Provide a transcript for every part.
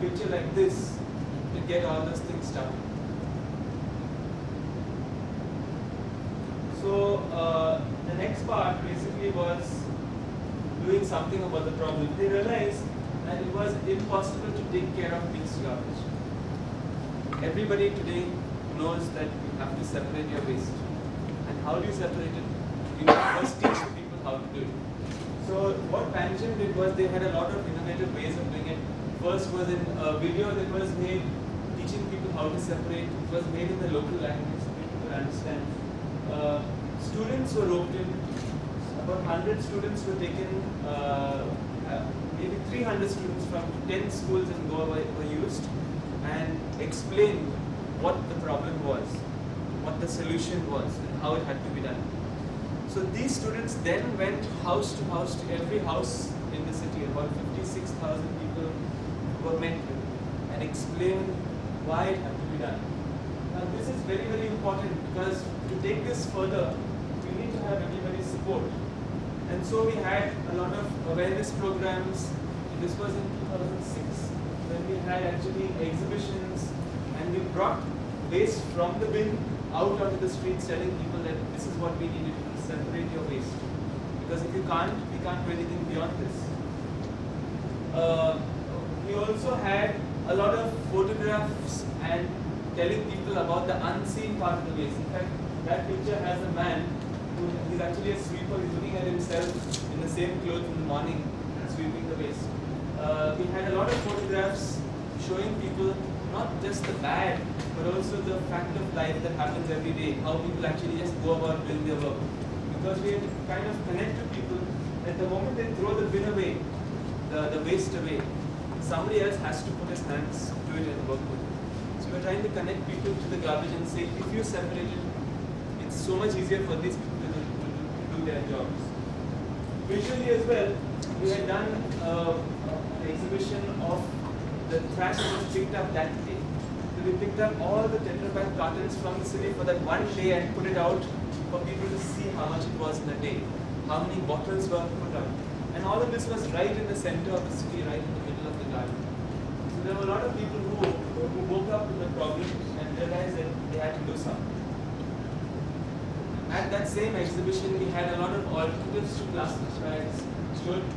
picture like this to get all those things started. So the next part basically was doing something about the problem. They realized that it was impossible to take care of mixed garbage. Everybody today knows that you have to separate your waste. And how do you separate it? You first teach the people how to do it. So what Panjim did was they had a lot of innovative ways of doing it. First was in a video that was made teaching people how to separate. It was made in the local language so people could understand. Students were roped in. About 100 students were taken. Maybe 300 students from 10 schools in Goa were used and explained what the problem was, what the solution was, and how it had to be done. So these students then went house to every house in the city. About 56,000 people were met with and explained why it had to be done. Now this is very, very important because to take this further, we need to have everybody's support. And so we had a lot of awareness programs. This was in 2006 when we had actually exhibitions and we brought waste from the bin out onto the streets telling people that this is what we need to do, separate your waste. Because if you can't, we can't do anything beyond this. We also had a lot of photographs and telling people about the unseen part of the waste. In fact, that picture has a man who is actually a sweeper. He's looking at himself in the same clothes in the morning, sweeping the waste. We had a lot of photographs showing people not just the bad, but also the fact of life that happens every day, how people actually just go about doing their work. Because we had to kind of connect to people that the moment they throw the bin away, the waste away, somebody else has to put his hands to it and work with it. So we're trying to connect people to the garbage and say, if you separate it, it's so much easier for these people to do their jobs. Visually as well, we had done an exhibition of the trash that was picked up that day. So we picked up all the Tetra Pak cartons from the city for that one day and put it out for people to see how much it was in a day, how many bottles were put out. And all of this was right in the center of the city, right in the middle of the garden. So there were a lot of people who woke up to the problem and realized that they had to do something. At that same exhibition, we had a lot of alternatives to plastic bags,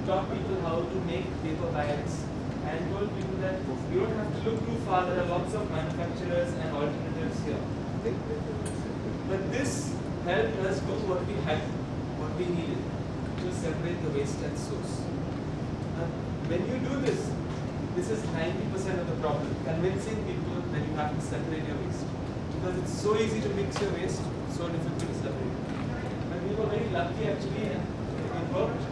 taught people how to make paper bags, and told people that you don't have to look too far, there are lots of manufacturers and alternatives here. But this helped us do what we had, what we needed, to separate the waste at source. When you do this, this is 90% of the problem, convincing people that you have to separate your waste. Because it's so easy to mix your waste, so difficult to separate. And we were very lucky actually, and it worked.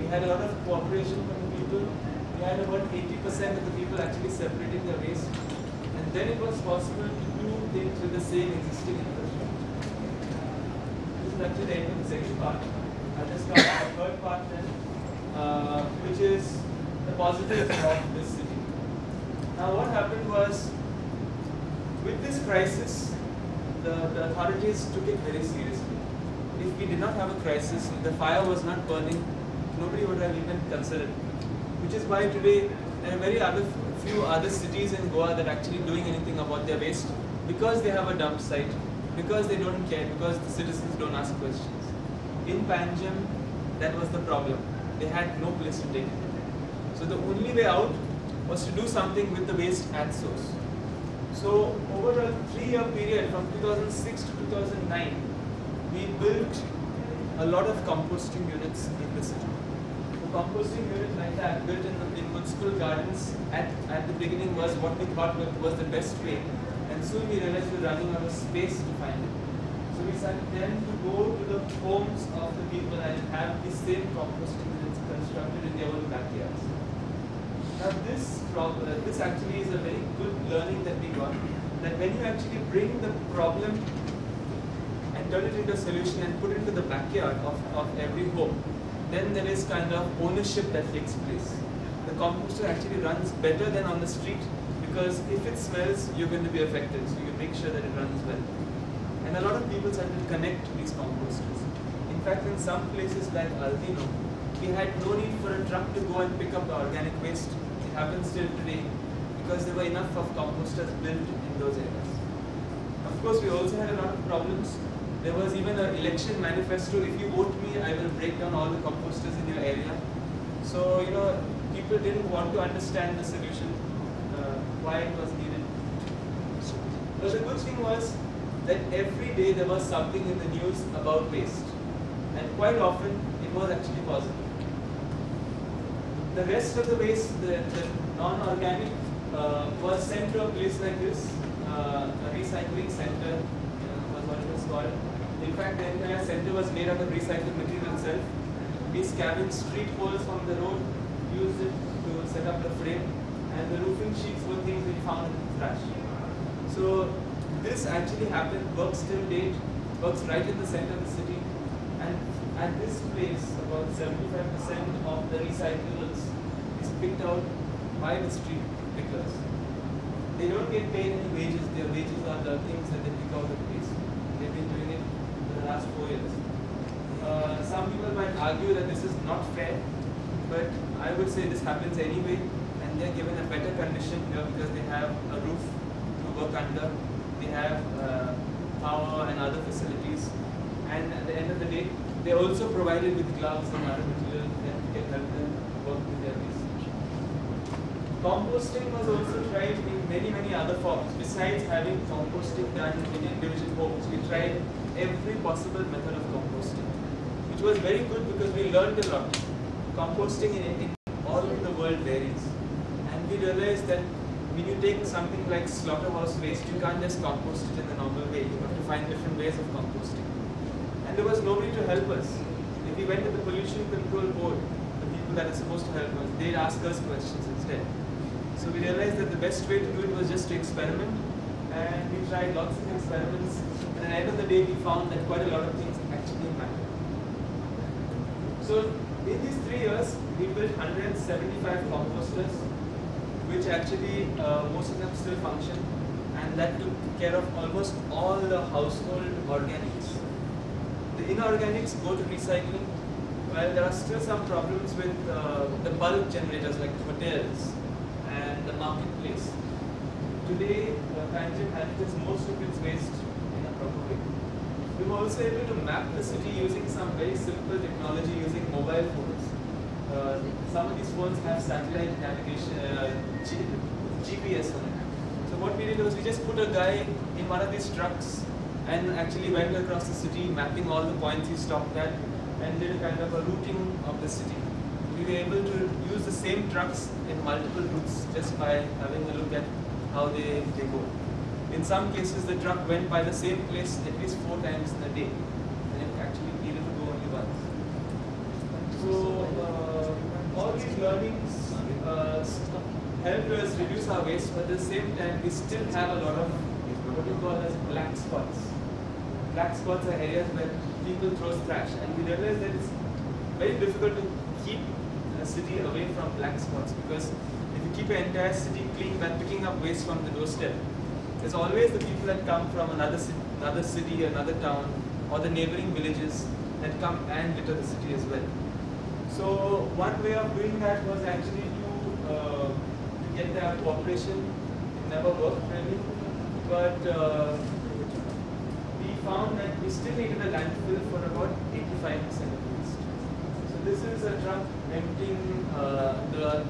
We had a lot of cooperation from the people. We had about 80% of the people actually separating their waste. And then it was possible to do things with the same existing infrastructure. This is actually the end of the second part. I'll just start with the third part then, which is the positives of this city. Now what happened was, with this crisis, the authorities took it very seriously. If we did not have a crisis, if the fire was not burning, nobody would have even considered it. Which is why today there are few other cities in Goa that are actually doing anything about their waste, because they have a dump site, because they don't care, because the citizens don't ask questions. In Panjim, that was the problem. They had no place to take it. So the only way out was to do something with the waste at source. So over a 3-year period from 2006 to 2009, we built a lot of composting units in the city. The composting unit like that built in municipal gardens at the beginning was what we thought was the best way, and soon we realized we were running out of space to find it. So we started then to go to the homes of the people and have the same composting units constructed in their own backyards. Now this actually is a very good learning that we got, that when you actually bring the problem and turn it into a solution and put it into the backyard of every home, then there is kind of ownership that takes place. The composter actually runs better than on the street, because if it smells, you're going to be affected, so you make sure that it runs well. And a lot of people started to connect to these composters. In fact, in some places like Aldino, we had no need for a truck to go and pick up the organic waste. It happens still today, because there were enough of composters built in those areas. Of course, we also had a lot of problems. There was even an election manifesto: if you vote me, I will break down all the composters in your area. So, people didn't want to understand the solution, why it was needed. But the good thing was that every day there was something in the news about waste. And quite often, it was actually positive. The rest of the waste, the non-organic, was sent to a place like this, a recycling center, was what it was called. In fact, the entire center was made up of recycled material itself. We scavenged street poles from the road, used it to set up the frame, and the roofing sheets were things we found in the trash. So this actually happened, works till date, works right in the center of the city. And at this place, about 75% of the recyclables is picked out by the street pickers. They don't get paid any wages. Their wages are the things that they pick out of the place. They've been doing it for the last 4 years. Some people might argue that this is not fair, but I would say this happens anyway, and they're given a better condition here because they have a roof to work under, they have power and other facilities, and at the end of the day, they're also provided with gloves and other material that can help them work with their waste. Composting was also tried in many other forms. Besides having composting done in individual homes, we tried every possible method of composting, which was very good because we learned a lot. Composting in all over the world varies, and we realized that when you take something like slaughterhouse waste, you can't just compost it in the normal way. You have to find different ways of composting. And there was nobody to help us. If we went to the Pollution Control Board, the people that are supposed to help us, they'd ask us questions instead. So we realized that the best way to do it was just to experiment, and we tried lots of experiments, and at the end of the day we found that quite a lot of things actually matter. So in these 3 years, we built 175 composters, which actually most of them still function, and that took care of almost all the household organics. The inorganics go to recycling, while there are still some problems with the bulk generators like hotels and the marketplace. Today, Panjim handles most of its waste in a proper way. We were also able to map the city using some very simple technology using mobile phones. Some of these phones have satellite navigation, GPS on it. So what we did was we just put a guy in one of these trucks and actually went across the city, mapping all the points he stopped at, and did a kind of a routing of the city. We were able to use the same trucks in multiple routes just by having a look at how they go. In some cases, the truck went by the same place at least 4 times in a day, and it actually needed to go only once. So all these learnings helped us reduce our waste, but at the same time, we still have a lot of what we call as black spots. Black spots are areas where people throw trash, and we realized that it's very difficult to keep a city away from black spots, because if you keep an entire city clean by picking up waste from the doorstep, there's always the people that come from another city, another town, or the neighboring villages that come and litter the city as well. So one way of doing that was actually to get their cooperation. It never worked really, but we found that we still needed a landfill for about 85% of the waste. So this is a truck emptying the